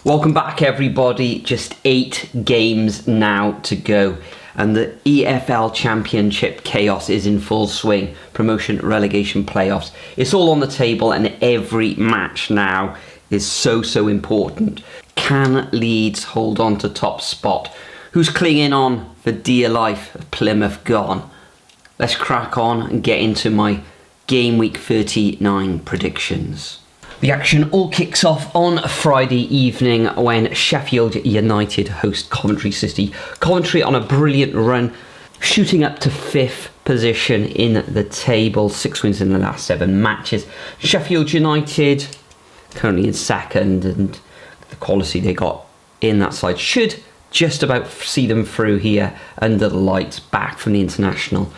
Welcome back everybody, just 8 games now to go and the EFL Championship chaos is in full swing. Promotion, relegation, playoffs. It's all on the table and every match now is so important. Can Leeds hold on to top spot? Who's clinging on for dear life? Plymouth gone. Let's crack on and get into my game week 39 predictions. The action all kicks off on Friday evening when Sheffield United host Coventry City. Coventry on a brilliant run, shooting up to 5th position in the table. 6 wins in the last 7 matches. Sheffield United currently in 2nd, and the quality they got in that side should just about see them through here under the lights, back from the international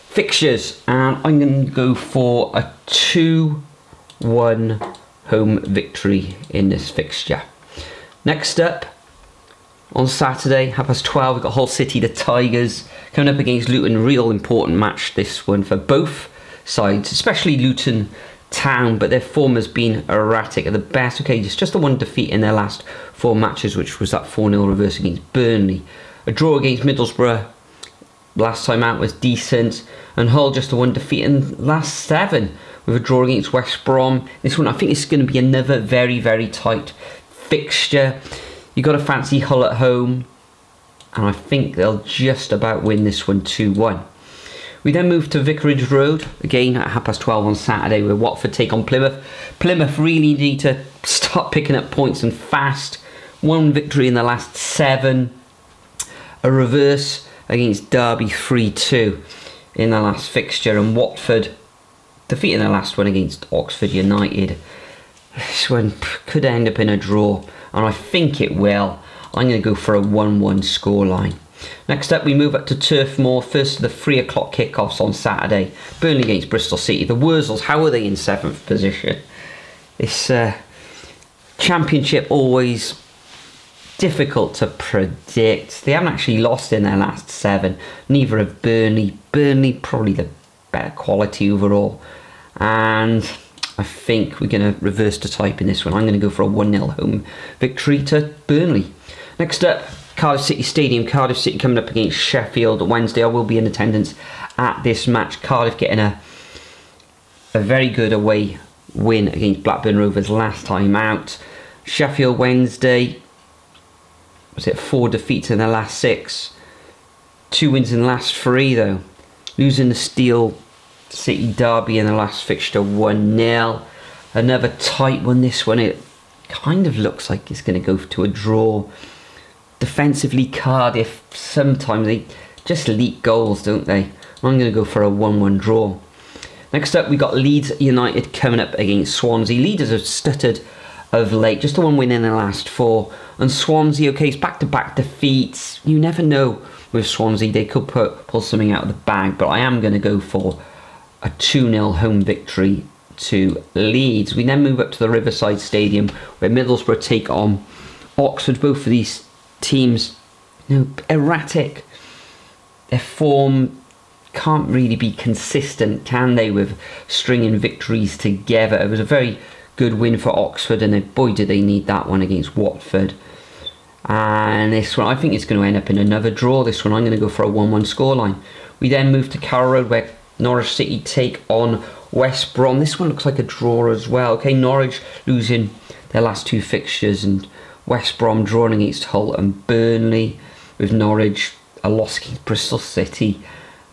fixtures. And I'm going to go for a 2-1 home victory in this fixture. Next up, on Saturday, 12:30, we've got Hull City, the Tigers, coming up against Luton. Real important match, this one, for both sides, especially Luton Town, but their form has been erratic at the best. Okay, it's just the one defeat in their last 4 matches, which was that 4-0 reverse against Burnley. A draw against Middlesbrough last time out was decent, and Hull just the one defeat in the last 7 with a draw against West Brom. This one I think is going to be another very tight fixture. You got to fancy Hull at home, and I think they'll just about win this one 2-1. We then move to Vicarage Road again at 12:30 on Saturday, where Watford take on Plymouth. Plymouth really need to start picking up points and fast. 1 victory in the last 7, a reverse against Derby 3-2 in the last fixture, and Watford defeating the last one against Oxford Utd. This one could end up in a draw, and I think it will. I'm going to go for a 1-1 scoreline. Next up, we move up to Turf Moor. First of the 3 o'clock kickoffs on Saturday. Burnley against Bristol City. The Wurzels, how are they in 7th position? This championship always difficult to predict. They haven't actually lost in their last 7. Neither have Burnley. Burnley probably the better quality overall. And I think we're going to reverse the type in this one. I'm going to go for a 1-0 home victory to Burnley. Next up, Cardiff City Stadium. Cardiff City coming up against Sheffield Wednesday. I will be in attendance at this match. Cardiff getting a very good away win against Blackburn Rovers last time out. Sheffield Wednesday, was it 4 defeats in their last 6? 2 wins in the last 3 though. Losing the Steel City derby in the last fixture 1-0. Another tight one, this one. It kind of looks like it's going to go to a draw. Defensively, Cardiff, sometimes they just leak goals, don't they? I'm going to go for a 1-1 draw. Next up, we got Leeds United coming up against Swansea. Leeds have stuttered of late, just the 1 win in the last 4. And Swansea, okay, it's back-to-back defeats. You never know with Swansea, they could pull something out of the bag, but I am going to go for a 2-0 home victory to Leeds. We then move up to the Riverside Stadium, where Middlesbrough take on Oxford. Both of these teams, erratic. Their form can't really be consistent, can they, with stringing victories together. It was a very good win for Oxford, and boy did they need that one against Watford. And this one, I think it's going to end up in another draw. This one, I'm going to go for a 1-1 scoreline. We then move to Carrow Road, where Norwich City take on West Brom. This one looks like a draw as well. Okay, Norwich losing their last 2 fixtures, and West Brom drawing against Hull and Burnley, with Norwich a loss against Bristol City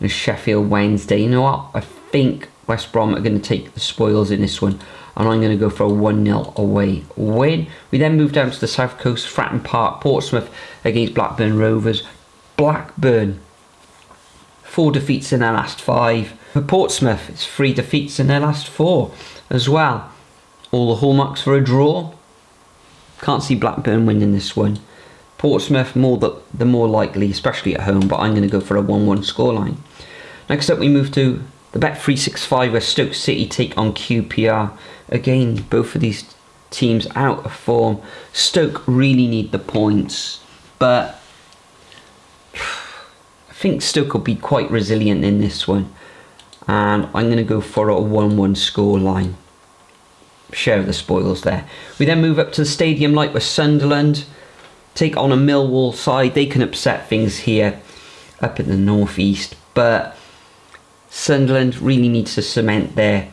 and Sheffield Wednesday. You know what? I think West Brom are going to take the spoils in this one, and I'm going to go for a 1-0 away win. We then move down to the south coast, Fratton Park, Portsmouth against Blackburn Rovers. Blackburn, 4 defeats in their last 5. For Portsmouth, it's 3 defeats in their last 4 as well. All the hallmarks for a draw. Can't see Blackburn winning this one. Portsmouth, the more likely, especially at home, but I'm going to go for a 1-1 scoreline. Next up, we move to the Bet365, where Stoke City take on QPR. Again, both of these teams out of form. Stoke really need the points, but I think Stoke will be quite resilient in this one, and I'm going to go for a 1-1 scoreline. share the spoils there. We then move up to the Stadium Light with Sunderland, take on a Millwall side. They can upset things here up in the northeast, but Sunderland really needs to cement their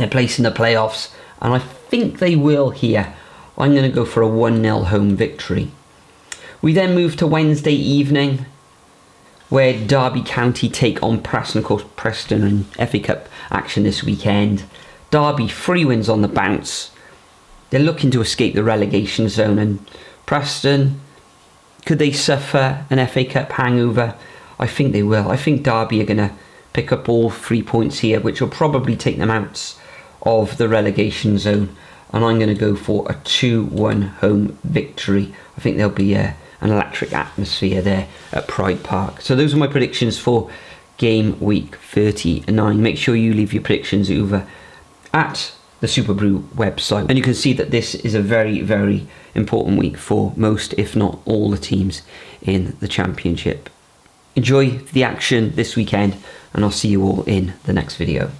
place in the playoffs, and I think they will here. I'm going to go for a 1-0 home victory. We then move to Wednesday evening, where Derby County take on Preston. Of course, Preston in FA Cup action this weekend. Derby 3 wins on the bounce. They're looking to escape the relegation zone, and Preston, could they suffer an FA Cup hangover? I think they will. I think Derby are going to pick up all 3 points here, which will probably take them out of the relegation zone, and I'm going to go for a 2-1 home victory. I think there'll be an electric atmosphere there at Pride Park. So those are my predictions for game week 39. Make sure you leave your predictions over at the Superbru website, and you can see that this is a very, very important week for most, if not all, the teams in the Championship. Enjoy the action this weekend, and I'll see you all in the next video.